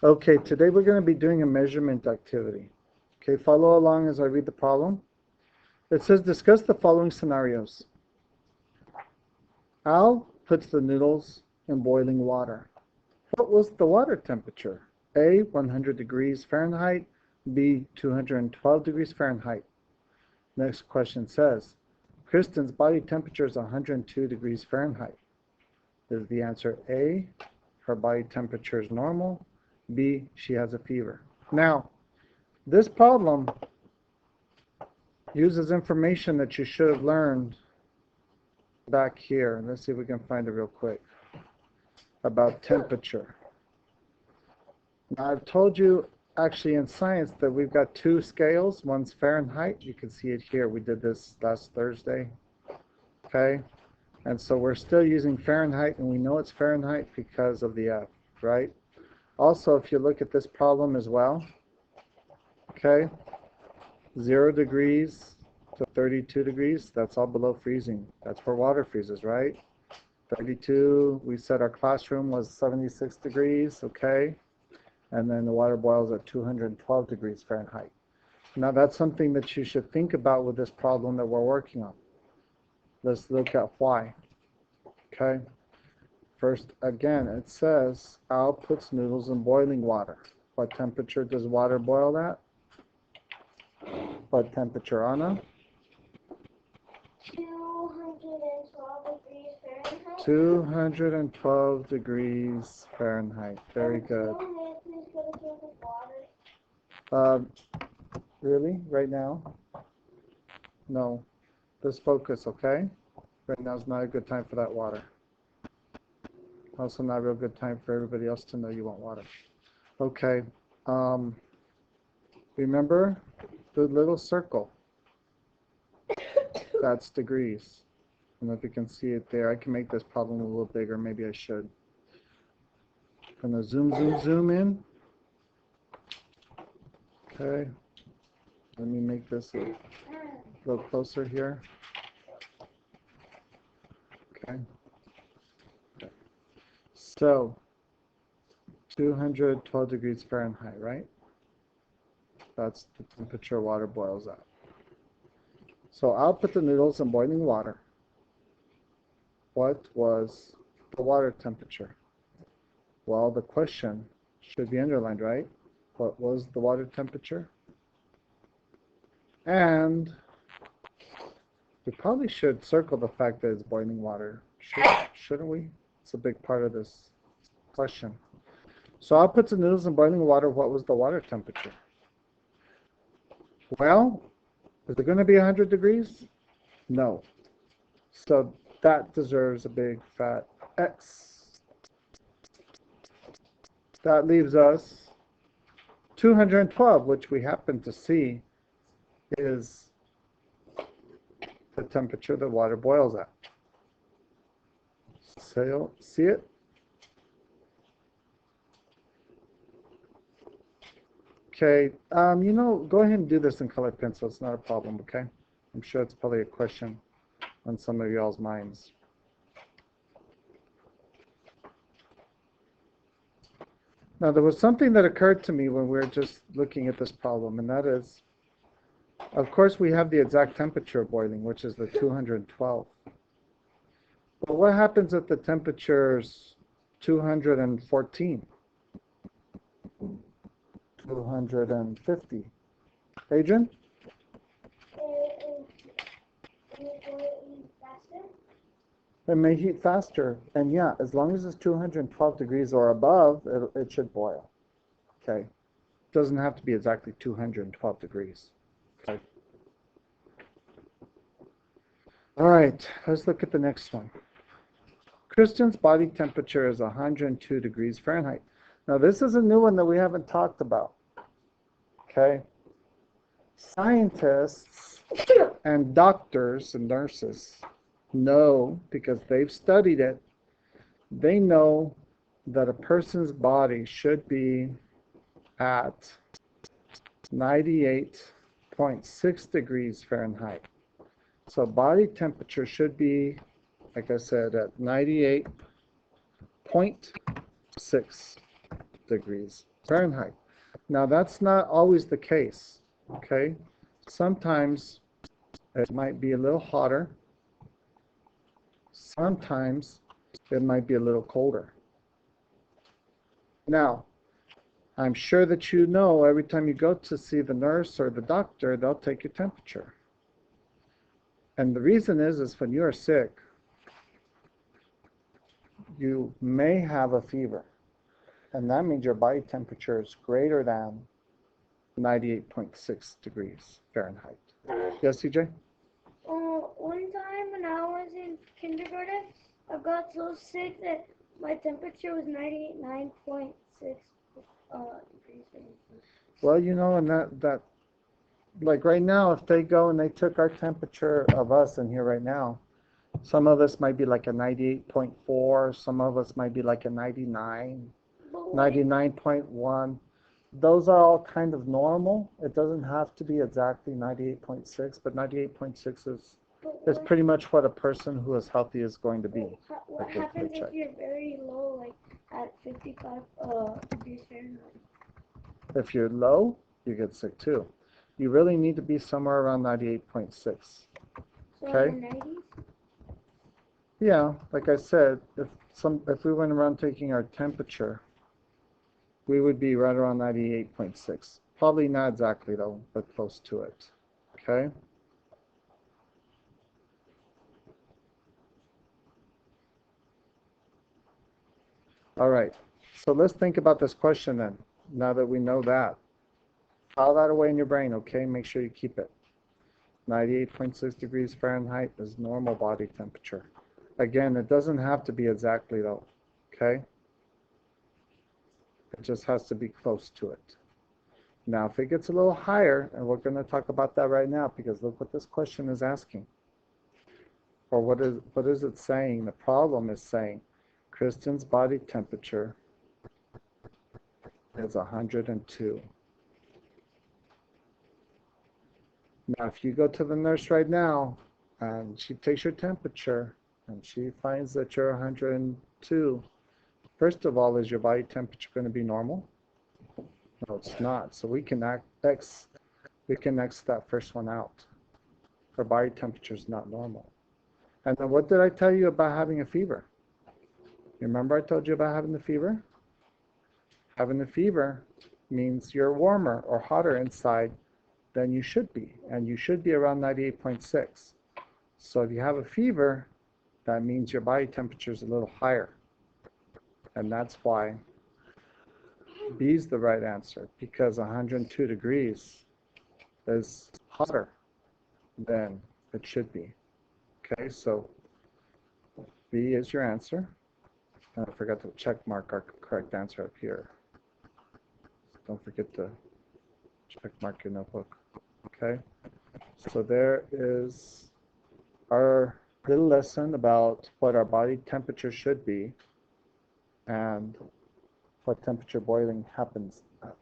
Okay, today we're going to be doing a measurement activity. Okay, follow along as I read the problem. It says, discuss the following scenarios. Al puts the noodles in boiling water. What was the water temperature? A, 100 degrees Fahrenheit. B, 212 degrees Fahrenheit. Next question says, Kristen's body temperature is 102 degrees Fahrenheit. Is the answer A, her body temperature is normal? B, she has a fever. Now, this problem uses information that you should have learned back here. Let's see if we can find it real quick. About temperature. Now, I've told you actually in science that we've got two scales. One's Fahrenheit. You can see it here. We did this last Thursday. Okay? And so we're still using Fahrenheit, and we know it's Fahrenheit because of the F, right? Also, if you look at this problem as well, okay, 0 degrees to 32 degrees, that's all below freezing. That's where water freezes, right? 32, we said our classroom was 76 degrees, okay? And then the water boils at 212 degrees Fahrenheit. Now that's something that you should think about with this problem that we're working on. Let's look at why, okay? First, again, it says Al puts noodles in boiling water. What temperature does water boil at? What temperature, Anna? 212 degrees Fahrenheit. 212 degrees Fahrenheit. Very good. Really? Right now? No. Let's focus, okay? Right now is not a good time for that water. Also not a real good time for everybody else to know you want water. Okay. Remember the little circle? That's degrees. I don't know if you can see it there. I can make this problem a little bigger. Maybe I should. I'm going to zoom in. Okay. Let me make this a little closer here. Okay. So, 212 degrees Fahrenheit, right? That's the temperature water boils at. So I'll put the noodles in boiling water. What was the water temperature? Well, the question should be underlined, right? What was the water temperature? And we probably should circle the fact that it's boiling water, shouldn't we? It's a big part of this question. So I'll put the noodles in boiling water. What was the water temperature? Well, is it going to be 100 degrees? No. So that deserves a big fat X. That leaves us 212, which we happen to see is the temperature the water boils at. So, see it? Okay, go ahead and do this in colored pencil. It's not a problem, okay? I'm sure it's probably a question on some of y'all's minds. Now, there was something that occurred to me when we were just looking at this problem, and that is, of course, we have the exact temperature of boiling, which is the 212. But what happens if the temperature is 214? 250. Adrian? It may heat faster, and yeah, as long as it's 212 degrees or above, it should boil. Okay, it doesn't have to be exactly 212 degrees. Okay. All right, let's look at the next one. Kristen's body temperature is 102 degrees Fahrenheit. Now, this is a new one that we haven't talked about. Okay, scientists and doctors and nurses know, because they've studied it, they know that a person's body should be at 98.6 degrees Fahrenheit. So body temperature should be, like I said, at 98.6 degrees Fahrenheit. Now, that's not always the case, okay? Sometimes it might be a little hotter. Sometimes it might be a little colder. Now, I'm sure that you know every time you go to see the nurse or the doctor, they'll take your temperature. And the reason is when you're sick, you may have a fever. And that means your body temperature is greater than 98.6 degrees Fahrenheit. Yes, CJ? One time when I was in kindergarten, I got so sick that my temperature was 99.6 degrees Fahrenheit. Well, you know, and that like right now, if they go and they took our temperature of us in here right now, some of us might be like a 98.4, some of us might be like a 99, 99.1. Those are all kind of normal. It doesn't have to be exactly 98.6, but 98.6 is pretty much what a person who is healthy is going to be. What happens if you're very low, like at 55 degrees Fahrenheit? If you're low, you get sick too. You really need to be somewhere around 98.6. So Okay? in the 90s? Yeah, like I said, if we went around taking our temperature, we would be right around 98.6. Probably not exactly though, but close to it. Okay? All right. So let's think about this question then. Now that we know that, file that away in your brain, okay? Make sure you keep it. 98.6 degrees Fahrenheit is normal body temperature. Again, it doesn't have to be exactly though, okay? It just has to be close to it. Now, if it gets a little higher, and we're going to talk about that right now, because look what this question is asking. Or what is it saying? The problem is saying Kristen's body temperature is 102. Now, if you go to the nurse right now, and she takes your temperature, and she finds that you're 102, first of all, is your body temperature going to be normal? No, it's not. So we can X that first one out. Her body temperature is not normal. And then what did I tell you about having a fever? You remember I told you about having the fever? Having the fever means you're warmer or hotter inside than you should be. And you should be around 98.6. So if you have a fever, that means your body temperature is a little higher. And that's why B is the right answer, because 102 degrees is hotter than it should be. Okay, so B is your answer. And I forgot to check mark our correct answer up here. Don't forget to check mark your notebook. Okay, so there is our little lesson about what our body temperature should be and what temperature boiling happens at.